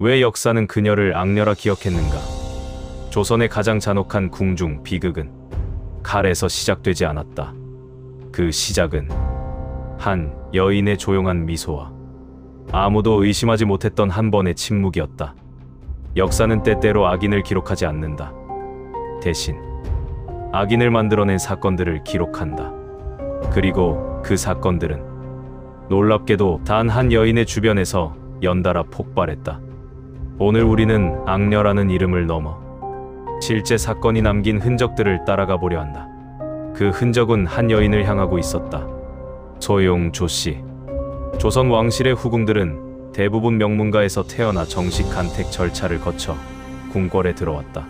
왜 역사는 그녀를 악녀라 기억했는가? 조선의 가장 잔혹한 궁중 비극은 칼에서 시작되지 않았다. 그 시작은 한 여인의 조용한 미소와 아무도 의심하지 못했던 한 번의 침묵이었다. 역사는 때때로 악인을 기록하지 않는다. 대신 악인을 만들어낸 사건들을 기록한다. 그리고 그 사건들은 놀랍게도 단 한 여인의 주변에서 연달아 폭발했다. 오늘 우리는 악녀라는 이름을 넘어 실제 사건이 남긴 흔적들을 따라가 보려 한다. 그 흔적은 한 여인을 향하고 있었다. 소용 조씨. 조선 왕실의 후궁들은 대부분 명문가에서 태어나 정식 간택 절차를 거쳐 궁궐에 들어왔다.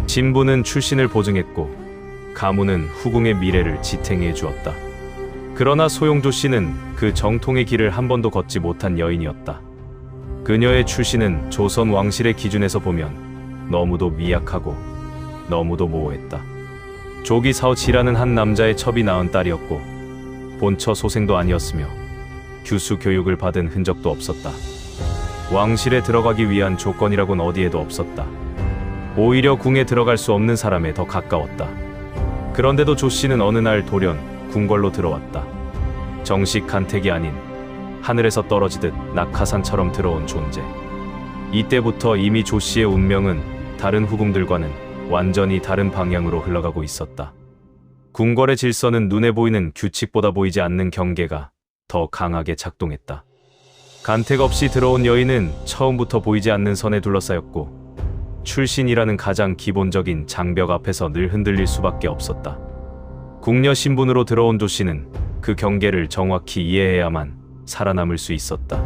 신부는 출신을 보증했고 가문은 후궁의 미래를 지탱해 주었다. 그러나 소용조 씨는 그 정통의 길을 한 번도 걷지 못한 여인이었다. 그녀의 출신은 조선 왕실의 기준에서 보면 너무도 미약하고 너무도 모호했다. 조기 사오치라는 한 남자의 첩이 낳은 딸이었고 본처 소생도 아니었으며 규수 교육을 받은 흔적도 없었다. 왕실에 들어가기 위한 조건이라곤 어디에도 없었다. 오히려 궁에 들어갈 수 없는 사람에 더 가까웠다. 그런데도 조 씨는 어느 날 돌연 궁궐로 들어왔다. 정식 간택이 아닌 하늘에서 떨어지듯 낙하산처럼 들어온 존재. 이때부터 이미 조 씨의 운명은 다른 후궁들과는 완전히 다른 방향으로 흘러가고 있었다. 궁궐의 질서는 눈에 보이는 규칙보다 보이지 않는 경계가 더 강하게 작동했다. 간택 없이 들어온 여인은 처음부터 보이지 않는 선에 둘러싸였고 출신이라는 가장 기본적인 장벽 앞에서 늘 흔들릴 수밖에 없었다. 궁녀 신분으로 들어온 조 씨는 그 경계를 정확히 이해해야만 살아남을 수 있었다.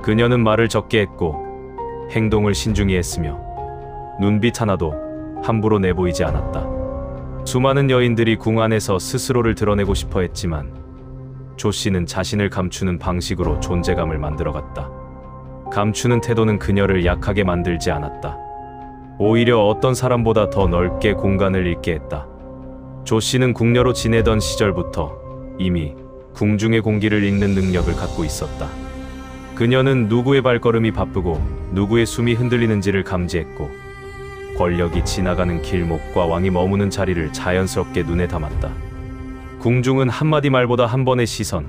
그녀는 말을 적게 했고 행동을 신중히 했으며 눈빛 하나도 함부로 내보이지 않았다. 수많은 여인들이 궁 안에서 스스로를 드러내고 싶어 했지만 조 씨는 자신을 감추는 방식으로 존재감을 만들어갔다. 감추는 태도는 그녀를 약하게 만들지 않았다. 오히려 어떤 사람보다 더 넓게 공간을 잃게 했다. 조 씨는 궁녀로 지내던 시절부터 이미 궁중의 공기를 읽는 능력을 갖고 있었다. 그녀는 누구의 발걸음이 바쁘고 누구의 숨이 흔들리는지를 감지했고 권력이 지나가는 길목과 왕이 머무는 자리를 자연스럽게 눈에 담았다. 궁중은 한마디 말보다 한 번의 시선,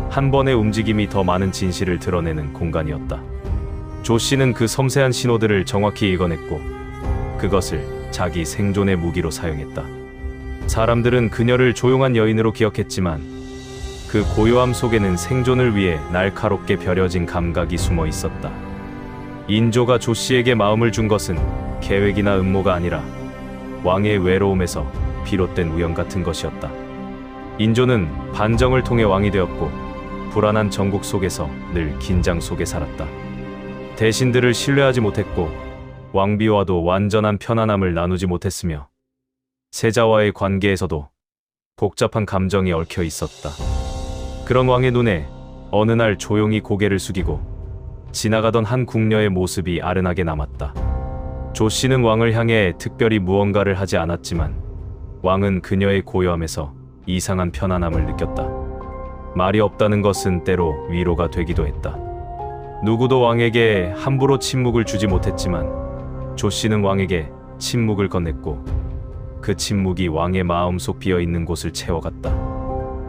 한 번의 움직임이 더 많은 진실을 드러내는 공간이었다. 조 씨는 그 섬세한 신호들을 정확히 읽어냈고 그것을 자기 생존의 무기로 사용했다. 사람들은 그녀를 조용한 여인으로 기억했지만 그 고요함 속에는 생존을 위해 날카롭게 벼려진 감각이 숨어 있었다. 인조가 조 씨에게 마음을 준 것은 계획이나 음모가 아니라 왕의 외로움에서 비롯된 우연 같은 것이었다. 인조는 반정을 통해 왕이 되었고 불안한 정국 속에서 늘 긴장 속에 살았다. 대신들을 신뢰하지 못했고 왕비와도 완전한 편안함을 나누지 못했으며 세자와의 관계에서도 복잡한 감정이 얽혀 있었다. 그런 왕의 눈에 어느 날 조용히 고개를 숙이고 지나가던 한 궁녀의 모습이 아른하게 남았다. 조 씨는 왕을 향해 특별히 무언가를 하지 않았지만 왕은 그녀의 고요함에서 이상한 편안함을 느꼈다. 말이 없다는 것은 때로 위로가 되기도 했다. 누구도 왕에게 함부로 침묵을 주지 못했지만 조 씨는 왕에게 침묵을 건넸고 그 침묵이 왕의 마음속 비어있는 곳을 채워갔다.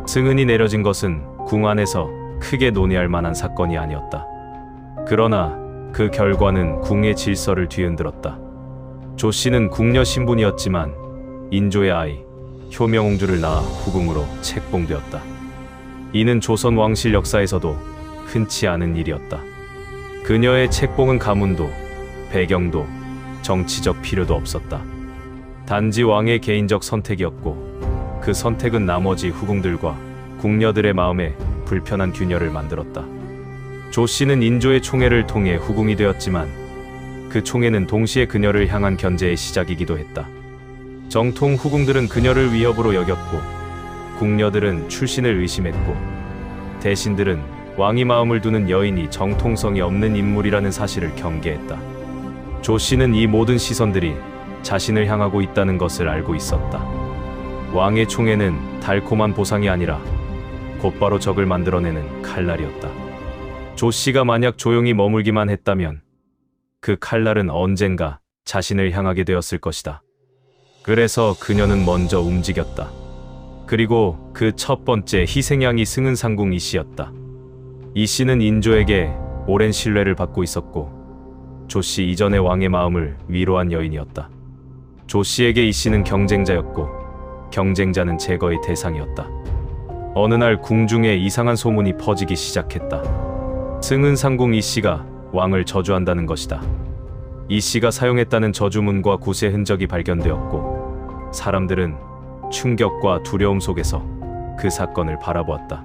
승은이 내려진 것은 궁 안에서 크게 논의할 만한 사건이 아니었다. 그러나 그 결과는 궁의 질서를 뒤흔들었다. 조 씨는 궁녀 신분이었지만 인조의 아이 효명옹주를 낳아 후궁으로 책봉되었다. 이는 조선 왕실 역사에서도 흔치 않은 일이었다. 그녀의 책봉은 가문도 배경도 정치적 필요도 없었다. 단지 왕의 개인적 선택이었고 그 선택은 나머지 후궁들과 궁녀들의 마음에 불편한 균열을 만들었다. 조 씨는 인조의 총애를 통해 후궁이 되었지만 그 총애는 동시에 그녀를 향한 견제의 시작이기도 했다. 정통 후궁들은 그녀를 위협으로 여겼고 궁녀들은 출신을 의심했고 대신들은 왕이 마음을 두는 여인이 정통성이 없는 인물이라는 사실을 경계했다. 조 씨는 이 모든 시선들이 자신을 향하고 있다는 것을 알고 있었다. 왕의 총애는 달콤한 보상이 아니라 곧바로 적을 만들어내는 칼날이었다. 조 씨가 만약 조용히 머물기만 했다면 그 칼날은 언젠가 자신을 향하게 되었을 것이다. 그래서 그녀는 먼저 움직였다. 그리고 그 첫 번째 희생양이 승은상궁 이씨였다. 이씨는 인조에게 오랜 신뢰를 받고 있었고 조씨 이전의 왕의 마음을 위로한 여인이었다. 조씨에게 이씨는 경쟁자였고 경쟁자는 제거의 대상이었다. 어느 날 궁중에 이상한 소문이 퍼지기 시작했다. 승은상궁 이씨가 왕을 저주한다는 것이다. 이씨가 사용했다는 저주문과 굿의 흔적이 발견되었고 사람들은 충격과 두려움 속에서 그 사건을 바라보았다.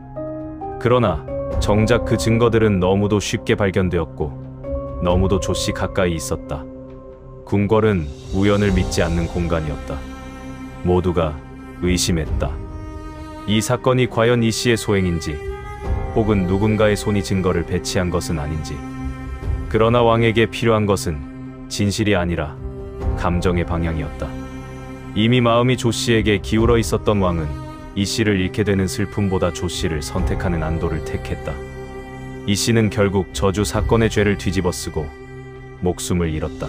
그러나 정작 그 증거들은 너무도 쉽게 발견되었고 너무도 조씨 가까이 있었다. 궁궐은 우연을 믿지 않는 공간이었다. 모두가 의심했다. 이 사건이 과연 이씨의 소행인지 혹은 누군가의 손이 증거를 배치한 것은 아닌지. 그러나 왕에게 필요한 것은 진실이 아니라 감정의 방향이었다. 이미 마음이 조씨에게 기울어 있었던 왕은 이씨를 잃게 되는 슬픔보다 조씨를 선택하는 안도를 택했다. 이씨는 결국 저주 사건의 죄를 뒤집어쓰고 목숨을 잃었다.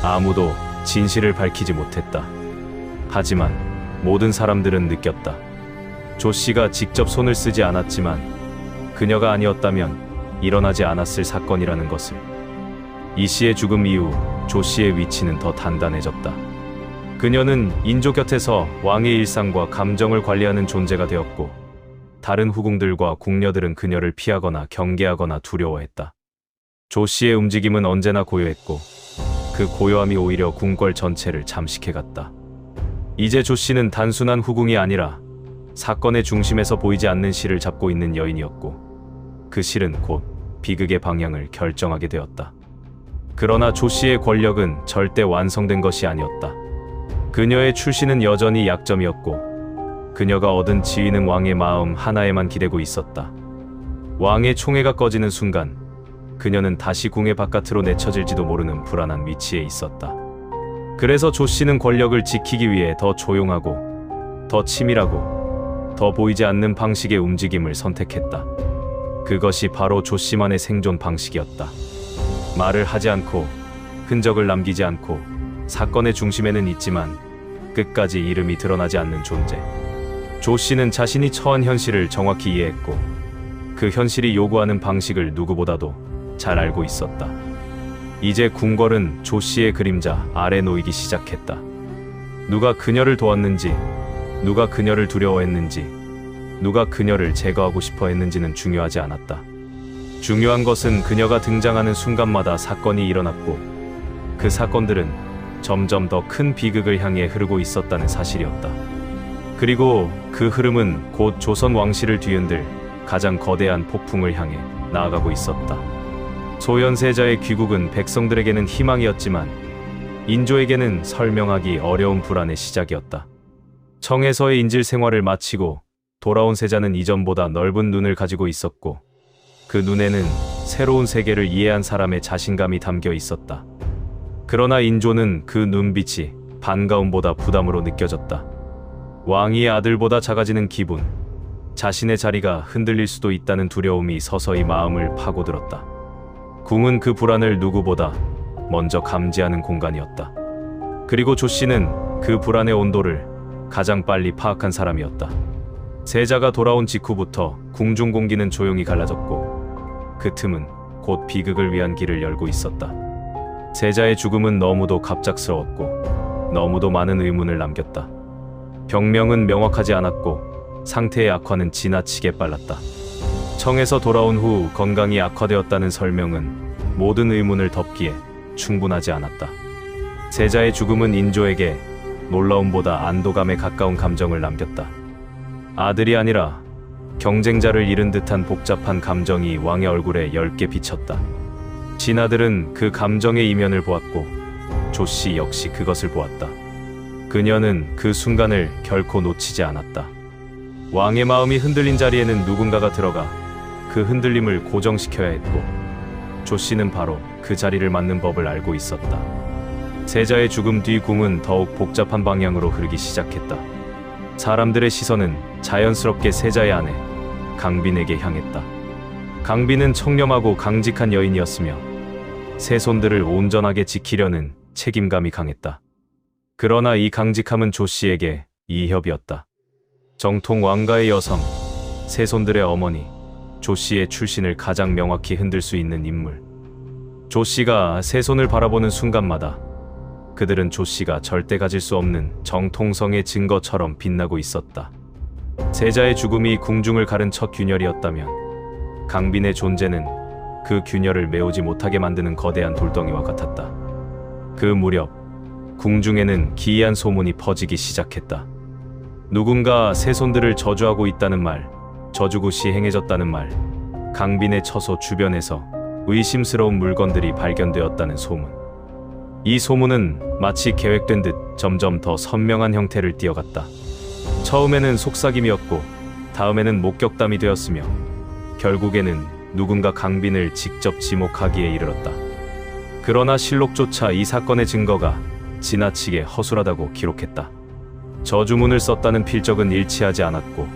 아무도 진실을 밝히지 못했다. 하지만 모든 사람들은 느꼈다. 조씨가 직접 손을 쓰지 않았지만 그녀가 아니었다면 일어나지 않았을 사건이라는 것을. 이씨의 죽음 이후 조씨의 위치는 더 단단해졌다. 그녀는 인조 곁에서 왕의 일상과 감정을 관리하는 존재가 되었고 다른 후궁들과 궁녀들은 그녀를 피하거나 경계하거나 두려워했다. 조씨의 움직임은 언제나 고요했고 그 고요함이 오히려 궁궐 전체를 잠식해갔다. 이제 조씨는 단순한 후궁이 아니라 사건의 중심에서 보이지 않는 실을 잡고 있는 여인이었고 그 실은 곧 비극의 방향을 결정하게 되었다. 그러나 조씨의 권력은 절대 완성된 것이 아니었다. 그녀의 출신은 여전히 약점이었고 그녀가 얻은 지위는 왕의 마음 하나에만 기대고 있었다. 왕의 총애가 꺼지는 순간 그녀는 다시 궁의 바깥으로 내쳐질지도 모르는 불안한 위치에 있었다. 그래서 조씨는 권력을 지키기 위해 더 조용하고 더 치밀하고 더 보이지 않는 방식의 움직임을 선택했다. 그것이 바로 조씨만의 생존 방식이었다. 말을 하지 않고 흔적을 남기지 않고 사건의 중심에는 있지만 끝까지 이름이 드러나지 않는 존재. 조씨는 자신이 처한 현실을 정확히 이해했고 그 현실이 요구하는 방식을 누구보다도 잘 알고 있었다. 이제 궁궐은 조씨의 그림자 아래 놓이기 시작했다. 누가 그녀를 도왔는지, 누가 그녀를 두려워했는지, 누가 그녀를 제거하고 싶어 했는지는 중요하지 않았다. 중요한 것은 그녀가 등장하는 순간마다 사건이 일어났고 그 사건들은 점점 더 큰 비극을 향해 흐르고 있었다는 사실이었다. 그리고 그 흐름은 곧 조선 왕실을 뒤흔들 가장 거대한 폭풍을 향해 나아가고 있었다. 소현세자의 귀국은 백성들에게는 희망이었지만 인조에게는 설명하기 어려운 불안의 시작이었다. 청에서의 인질 생활을 마치고 돌아온 세자는 이전보다 넓은 눈을 가지고 있었고 그 눈에는 새로운 세계를 이해한 사람의 자신감이 담겨 있었다. 그러나 인조는 그 눈빛이 반가움보다 부담으로 느껴졌다. 왕위의 아들보다 작아지는 기분, 자신의 자리가 흔들릴 수도 있다는 두려움이 서서히 마음을 파고들었다. 궁은 그 불안을 누구보다 먼저 감지하는 공간이었다. 그리고 조씨는 그 불안의 온도를 가장 빨리 파악한 사람이었다. 세자가 돌아온 직후부터 궁중 공기는 조용히 갈라졌고 그 틈은 곧 비극을 위한 길을 열고 있었다. 세자의 죽음은 너무도 갑작스러웠고 너무도 많은 의문을 남겼다. 병명은 명확하지 않았고 상태의 악화는 지나치게 빨랐다. 청에서 돌아온 후 건강이 악화되었다는 설명은 모든 의문을 덮기에 충분하지 않았다. 세자의 죽음은 인조에게 놀라움보다 안도감에 가까운 감정을 남겼다. 아들이 아니라 경쟁자를 잃은 듯한 복잡한 감정이 왕의 얼굴에 엷게 비쳤다. 신하들은 그 감정의 이면을 보았고 조씨 역시 그것을 보았다. 그녀는 그 순간을 결코 놓치지 않았다. 왕의 마음이 흔들린 자리에는 누군가가 들어가 그 흔들림을 고정시켜야 했고 조씨는 바로 그 자리를 맡는 법을 알고 있었다. 세자의 죽음 뒤 궁은 더욱 복잡한 방향으로 흐르기 시작했다. 사람들의 시선은 자연스럽게 세자의 아내 강빈에게 향했다. 강빈은 청렴하고 강직한 여인이었으며 세손들을 온전하게 지키려는 책임감이 강했다. 그러나 이 강직함은 조 씨에게 이협이었다. 정통 왕가의 여성, 세손들의 어머니, 조 씨의 출신을 가장 명확히 흔들 수 있는 인물. 조 씨가 세손을 바라보는 순간마다 그들은 조 씨가 절대 가질 수 없는 정통성의 증거처럼 빛나고 있었다. 세자의 죽음이 궁중을 가른 첫 균열이었다면 강빈의 존재는 그 균열을 메우지 못하게 만드는 거대한 돌덩이와 같았다. 그 무렵 궁중에는 기이한 소문이 퍼지기 시작했다. 누군가 세손들을 저주하고 있다는 말, 저주굿이 행해졌다는 말, 강빈의 처소 주변에서 의심스러운 물건들이 발견되었다는 소문. 이 소문은 마치 계획된 듯 점점 더 선명한 형태를 띠어갔다. 처음에는 속삭임이었고 다음에는 목격담이 되었으며 결국에는 누군가 강빈을 직접 지목하기에 이르렀다. 그러나 실록조차 이 사건의 증거가 지나치게 허술하다고 기록했다. 저주문을 썼다는 필적은 일치하지 않았고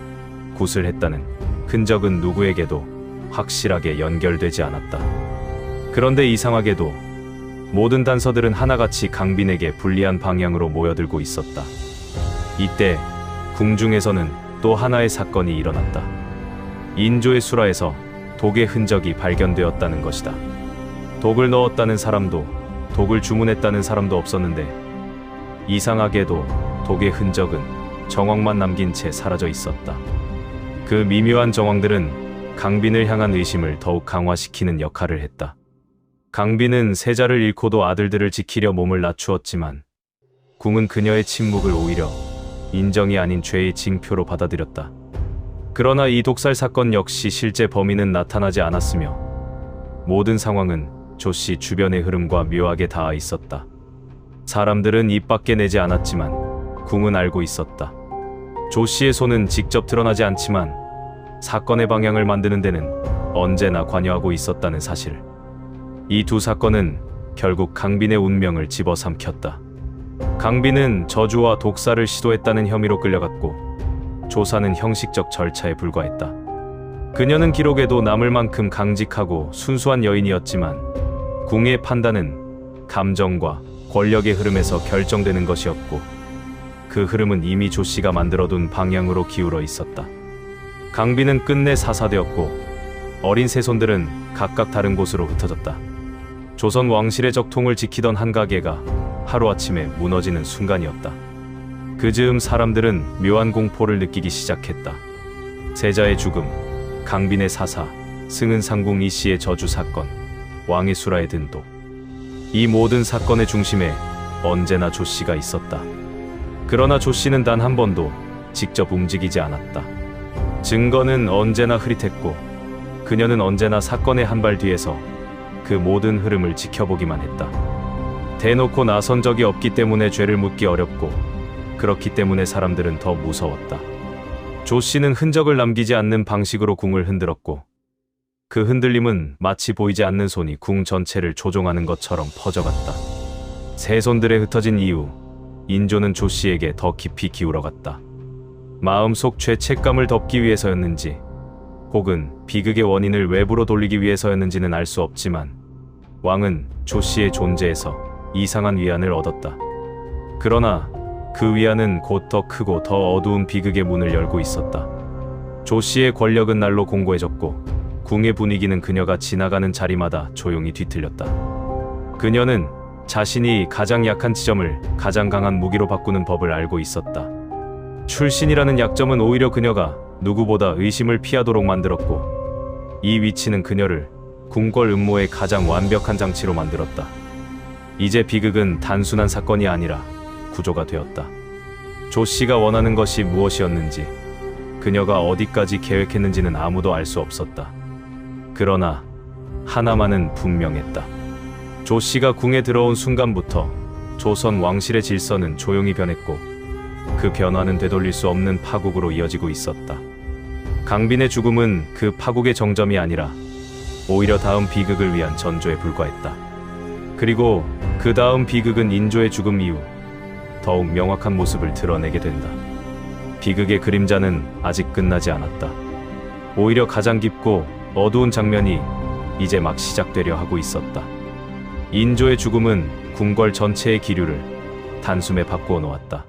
굿을 했다는 흔적은 누구에게도 확실하게 연결되지 않았다. 그런데 이상하게도 모든 단서들은 하나같이 강빈에게 불리한 방향으로 모여들고 있었다. 이때 궁중에서는 또 하나의 사건이 일어났다. 인조의 수라에서 독의 흔적이 발견되었다는 것이다. 독을 넣었다는 사람도 독을 주문했다는 사람도 없었는데 이상하게도 독의 흔적은 정황만 남긴 채 사라져 있었다. 그 미묘한 정황들은 강빈을 향한 의심을 더욱 강화시키는 역할을 했다. 강빈은 세자를 잃고도 아들들을 지키려 몸을 낮추었지만 궁은 그녀의 침묵을 오히려 인정이 아닌 죄의 징표로 받아들였다. 그러나 이 독살 사건 역시 실제 범인은 나타나지 않았으며 모든 상황은 조 씨 주변의 흐름과 묘하게 닿아 있었다. 사람들은 입 밖에 내지 않았지만 궁은 알고 있었다. 조 씨의 손은 직접 드러나지 않지만 사건의 방향을 만드는 데는 언제나 관여하고 있었다는 사실. 이 두 사건은 결국 강빈의 운명을 집어삼켰다. 강빈은 저주와 독살을 시도했다는 혐의로 끌려갔고 조사는 형식적 절차에 불과했다. 그녀는 기록에도 남을 만큼 강직하고 순수한 여인이었지만 궁의 판단은 감정과 권력의 흐름에서 결정되는 것이었고 그 흐름은 이미 조 씨가 만들어둔 방향으로 기울어 있었다. 강빈은 끝내 사사되었고 어린 세손들은 각각 다른 곳으로 흩어졌다. 조선 왕실의 적통을 지키던 한 가게가 하루아침에 무너지는 순간이었다. 그 즈음 사람들은 묘한 공포를 느끼기 시작했다. 세자의 죽음, 강빈의 사사, 승은상궁 이씨의 저주 사건, 왕의 수라의 든독. 이 모든 사건의 중심에 언제나 조 씨가 있었다. 그러나 조 씨는 단 한 번도 직접 움직이지 않았다. 증거는 언제나 흐릿했고 그녀는 언제나 사건의 한 발 뒤에서 그 모든 흐름을 지켜보기만 했다. 대놓고 나선 적이 없기 때문에 죄를 묻기 어렵고 그렇기 때문에 사람들은 더 무서웠다. 조 씨는 흔적을 남기지 않는 방식으로 궁을 흔들었고 그 흔들림은 마치 보이지 않는 손이 궁 전체를 조종하는 것처럼 퍼져갔다. 세손들에 흩어진 이후 인조는 조 씨에게 더 깊이 기울어갔다. 마음속 죄책감을 덮기 위해서였는지 혹은 비극의 원인을 외부로 돌리기 위해서였는지는 알 수 없지만 왕은 조 씨의 존재에서 이상한 위안을 얻었다. 그러나 그 위안은 곧 더 크고 더 어두운 비극의 문을 열고 있었다. 조 씨의 권력은 날로 공고해졌고 궁의 분위기는 그녀가 지나가는 자리마다 조용히 뒤틀렸다. 그녀는 자신이 가장 약한 지점을 가장 강한 무기로 바꾸는 법을 알고 있었다. 출신이라는 약점은 오히려 그녀가 누구보다 의심을 피하도록 만들었고 이 위치는 그녀를 궁궐 음모의 가장 완벽한 장치로 만들었다. 이제 비극은 단순한 사건이 아니라 구조가 되었다. 조 씨가 원하는 것이 무엇이었는지 그녀가 어디까지 계획했는지는 아무도 알 수 없었다. 그러나 하나만은 분명했다. 조 씨가 궁에 들어온 순간부터 조선 왕실의 질서는 조용히 변했고 그 변화는 되돌릴 수 없는 파국으로 이어지고 있었다. 강빈의 죽음은 그 파국의 정점이 아니라 오히려 다음 비극을 위한 전조에 불과했다. 그리고 그 다음 비극은 인조의 죽음 이후 더욱 명확한 모습을 드러내게 된다. 비극의 그림자는 아직 끝나지 않았다. 오히려 가장 깊고 어두운 장면이 이제 막 시작되려 하고 있었다. 인조의 죽음은 궁궐 전체의 기류를 단숨에 바꾸어 놓았다.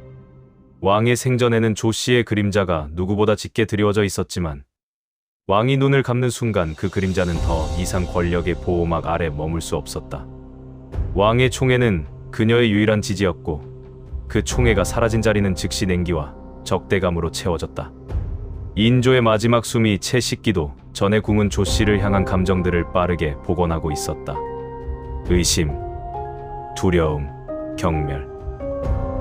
왕의 생전에는 조씨의 그림자가 누구보다 짙게 드리워져 있었지만 왕이 눈을 감는 순간 그 그림자는 더 이상 권력의 보호막 아래 머물 수 없었다. 왕의 총애는 그녀의 유일한 지지였고 그 총애가 사라진 자리는 즉시 냉기와 적대감으로 채워졌다. 인조의 마지막 숨이 채 식기도 전에 궁은 조씨를 향한 감정들을 빠르게 복원하고 있었다. 의심, 두려움, 경멸.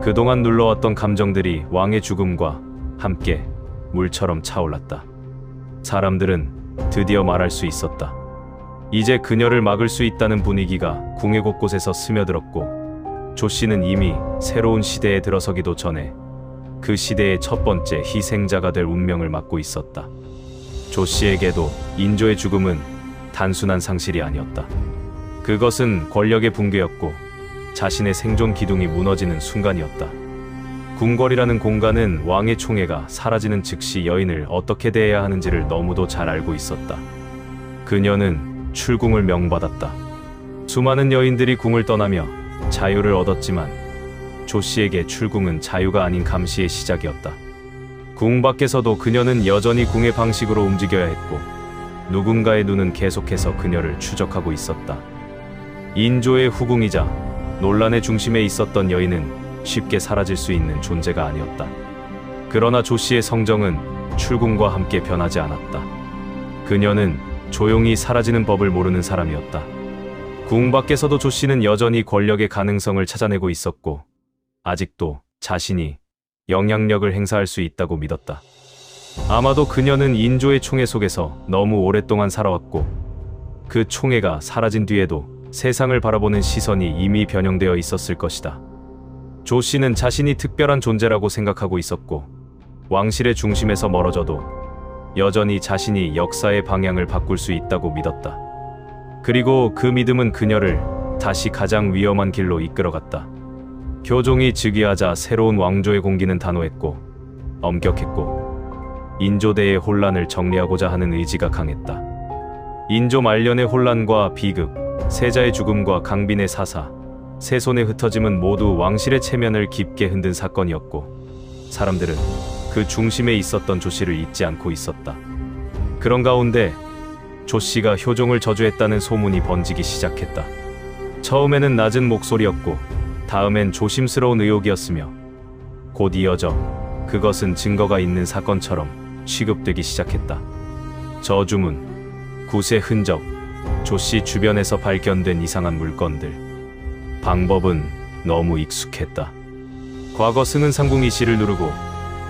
그동안 눌러왔던 감정들이 왕의 죽음과 함께 물처럼 차올랐다. 사람들은 드디어 말할 수 있었다. 이제 그녀를 막을 수 있다는 분위기가 궁의 곳곳에서 스며들었고 조씨는 이미 새로운 시대에 들어서기도 전에 그 시대의 첫 번째 희생자가 될 운명을 맡고 있었다. 조씨에게도 인조의 죽음은 단순한 상실이 아니었다. 그것은 권력의 붕괴였고 자신의 생존 기둥이 무너지는 순간이었다. 궁궐이라는 공간은 왕의 총애가 사라지는 즉시 여인을 어떻게 대해야 하는지를 너무도 잘 알고 있었다. 그녀는 출궁을 명받았다. 수많은 여인들이 궁을 떠나며 자유를 얻었지만 조씨에게 출궁은 자유가 아닌 감시의 시작이었다. 궁 밖에서도 그녀는 여전히 궁의 방식으로 움직여야 했고 누군가의 눈은 계속해서 그녀를 추적하고 있었다. 인조의 후궁이자 논란의 중심에 있었던 여인은 쉽게 사라질 수 있는 존재가 아니었다. 그러나 조씨의 성정은 출궁과 함께 변하지 않았다. 그녀는 조용히 사라지는 법을 모르는 사람이었다. 궁 밖에서도 조씨는 여전히 권력의 가능성을 찾아내고 있었고 아직도 자신이 영향력을 행사할 수 있다고 믿었다. 아마도 그녀는 인조의 총애 속에서 너무 오랫동안 살아왔고 그 총애가 사라진 뒤에도 세상을 바라보는 시선이 이미 변형되어 있었을 것이다. 조씨는 자신이 특별한 존재라고 생각하고 있었고 왕실의 중심에서 멀어져도 여전히 자신이 역사의 방향을 바꿀 수 있다고 믿었다. 그리고 그 믿음은 그녀를 다시 가장 위험한 길로 이끌어갔다. 교종이 즉위하자 새로운 왕조의 공기는 단호했고 엄격했고 인조대의 혼란을 정리하고자 하는 의지가 강했다. 인조 말년의 혼란과 비극, 세자의 죽음과 강빈의 사사, 세손의 흩어짐은 모두 왕실의 체면을 깊게 흔든 사건이었고 사람들은 그 중심에 있었던 조씨를 잊지 않고 있었다. 그런 가운데 조씨가 효종을 저주했다는 소문이 번지기 시작했다. 처음에는 낮은 목소리였고 다음엔 조심스러운 의혹이었으며 곧 이어져 그것은 증거가 있는 사건처럼 취급되기 시작했다. 저주문, 굿의 흔적, 조씨 주변에서 발견된 이상한 물건들. 방법은 너무 익숙했다. 과거 승은상궁 이씨를 누르고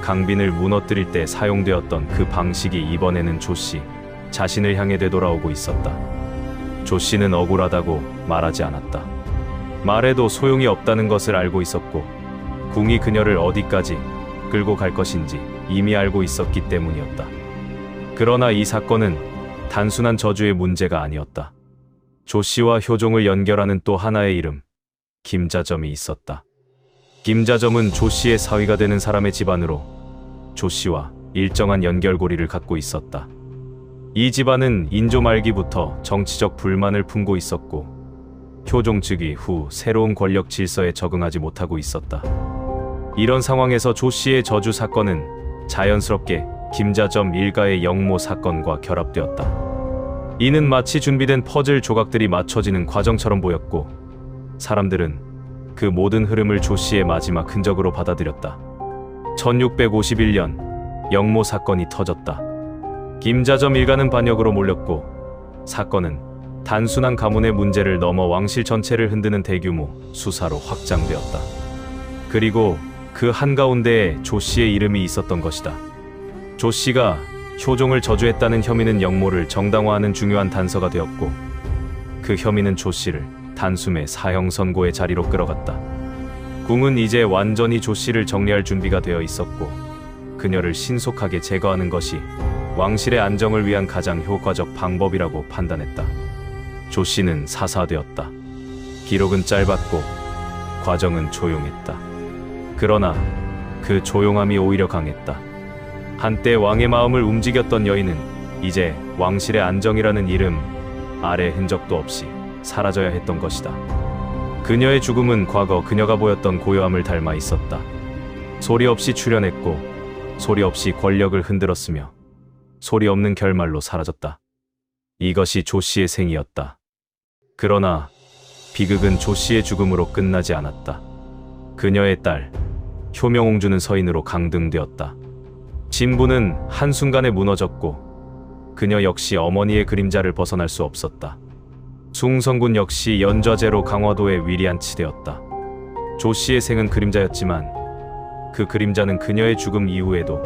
강빈을 무너뜨릴 때 사용되었던 그 방식이 이번에는 조씨 자신을 향해 되돌아오고 있었다. 조씨는 억울하다고 말하지 않았다. 말해도 소용이 없다는 것을 알고 있었고 궁이 그녀를 어디까지 끌고 갈 것인지 이미 알고 있었기 때문이었다. 그러나 이 사건은 단순한 저주의 문제가 아니었다. 조씨와 효종을 연결하는 또 하나의 이름, 김자점이 있었다. 김자점은 조씨의 사위가 되는 사람의 집안으로 조씨와 일정한 연결고리를 갖고 있었다. 이 집안은 인조 말기부터 정치적 불만을 품고 있었고 효종 즉위 후 새로운 권력 질서에 적응하지 못하고 있었다. 이런 상황에서 조씨의 저주 사건은 자연스럽게 김자점 일가의 영모 사건과 결합되었다. 이는 마치 준비된 퍼즐 조각들이 맞춰지는 과정처럼 보였고 사람들은 그 모든 흐름을 조씨의 마지막 흔적으로 받아들였다. 1651년 영모 사건이 터졌다. 김자점 일가는 반역으로 몰렸고 사건은 단순한 가문의 문제를 넘어 왕실 전체를 흔드는 대규모 수사로 확장되었다. 그리고 그 한가운데에 조씨의 이름이 있었던 것이다. 조씨가 효종을 저주했다는 혐의는 영모를 정당화하는 중요한 단서가 되었고 그 혐의는 조씨를 단숨에 사형 선고의 자리로 끌어갔다. 궁은 이제 완전히 조씨를 정리할 준비가 되어 있었고 그녀를 신속하게 제거하는 것이 왕실의 안정을 위한 가장 효과적 방법이라고 판단했다. 조씨는 사사되었다. 기록은 짧았고 과정은 조용했다. 그러나 그 조용함이 오히려 강했다. 한때 왕의 마음을 움직였던 여인은 이제 왕실의 안정이라는 이름 아래 흔적도 없이 사라져야 했던 것이다. 그녀의 죽음은 과거 그녀가 보였던 고요함을 닮아 있었다. 소리 없이 출현했고 소리 없이 권력을 흔들었으며 소리 없는 결말로 사라졌다. 이것이 조 씨의 생이었다. 그러나 비극은 조 씨의 죽음으로 끝나지 않았다. 그녀의 딸 효명옹주는 서인으로 강등되었다. 진부는 한순간에 무너졌고 그녀 역시 어머니의 그림자를 벗어날 수 없었다. 숭성군 역시 연좌제로 강화도에 위리안치되었다. 조 씨의 생은 그림자였지만 그 그림자는 그녀의 죽음 이후에도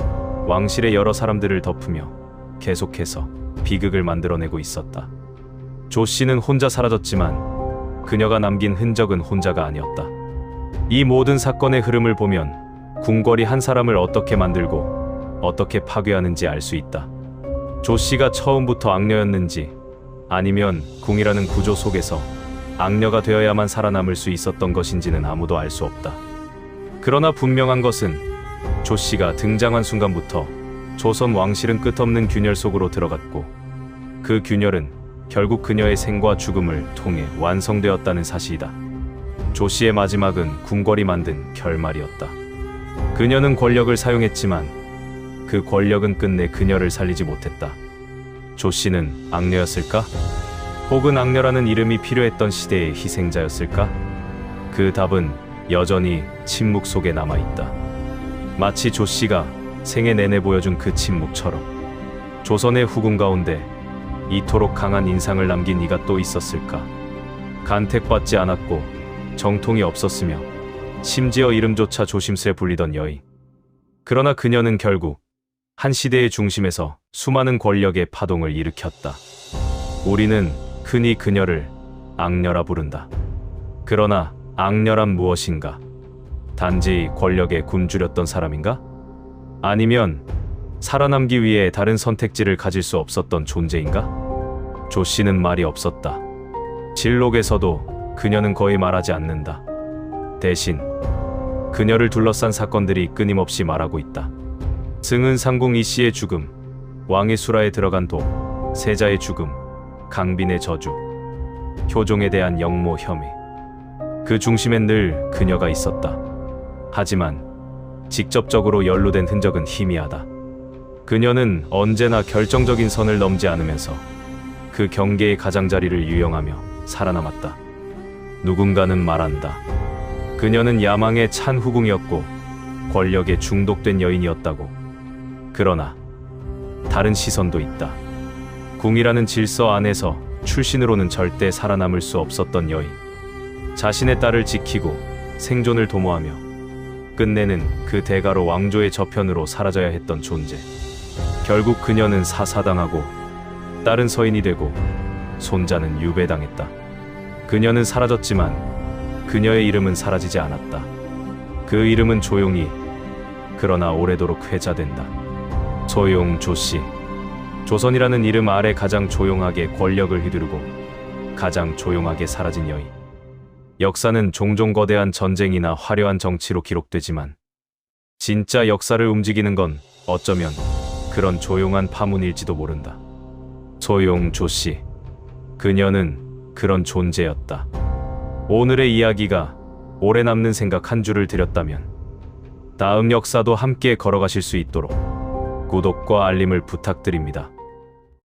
왕실의 여러 사람들을 덮으며 계속해서 비극을 만들어내고 있었다. 조 씨는 혼자 사라졌지만 그녀가 남긴 흔적은 혼자가 아니었다. 이 모든 사건의 흐름을 보면 궁궐이 한 사람을 어떻게 만들고 어떻게 파괴하는지 알 수 있다. 조 씨가 처음부터 악녀였는지 아니면 궁이라는 구조 속에서 악녀가 되어야만 살아남을 수 있었던 것인지는 아무도 알 수 없다. 그러나 분명한 것은 조 씨가 등장한 순간부터 조선 왕실은 끝없는 균열 속으로 들어갔고 그 균열은 결국 그녀의 생과 죽음을 통해 완성되었다는 사실이다. 조 씨의 마지막은 궁궐이 만든 결말이었다. 그녀는 권력을 사용했지만 그 권력은 끝내 그녀를 살리지 못했다. 조 씨는 악녀였을까? 혹은 악녀라는 이름이 필요했던 시대의 희생자였을까? 그 답은 여전히 침묵 속에 남아있다. 마치 조 씨가 생애 내내 보여준 그 침묵처럼 조선의 후궁 가운데 이토록 강한 인상을 남긴 이가 또 있었을까? 간택받지 않았고 정통이 없었으며 심지어 이름조차 조심스레 불리던 여인. 그러나 그녀는 결국 한 시대의 중심에서 수많은 권력의 파동을 일으켰다. 우리는 흔히 그녀를 악녀라 부른다. 그러나 악녀란 무엇인가? 단지 권력에 굶주렸던 사람인가? 아니면 살아남기 위해 다른 선택지를 가질 수 없었던 존재인가? 조 씨는 말이 없었다. 실록에서도 그녀는 거의 말하지 않는다. 대신 그녀를 둘러싼 사건들이 끊임없이 말하고 있다. 승은상궁 이씨의 죽음, 왕의 수라에 들어간 독, 세자의 죽음, 강빈의 저주, 효종에 대한 역모 혐의. 그 중심엔 늘 그녀가 있었다. 하지만 직접적으로 연루된 흔적은 희미하다. 그녀는 언제나 결정적인 선을 넘지 않으면서 그 경계의 가장자리를 유영하며 살아남았다. 누군가는 말한다. 그녀는 야망의 찬 후궁이었고 권력에 중독된 여인이었다고. 그러나 다른 시선도 있다. 궁이라는 질서 안에서 출신으로는 절대 살아남을 수 없었던 여인. 자신의 딸을 지키고 생존을 도모하며 끝내는 그 대가로 왕조의 저편으로 사라져야 했던 존재. 결국 그녀는 사사당하고 딸은 서인이 되고 손자는 유배당했다. 그녀는 사라졌지만 그녀의 이름은 사라지지 않았다. 그 이름은 조용히 그러나 오래도록 회자된다. 소용 조씨. 조선이라는 이름 아래 가장 조용하게 권력을 휘두르고 가장 조용하게 사라진 여인. 역사는 종종 거대한 전쟁이나 화려한 정치로 기록되지만 진짜 역사를 움직이는 건 어쩌면 그런 조용한 파문일지도 모른다. 소용 조씨. 그녀는 그런 존재였다. 오늘의 이야기가 오래 남는 생각 한 줄을 드렸다면 다음 역사도 함께 걸어가실 수 있도록 구독과 알림을 부탁드립니다.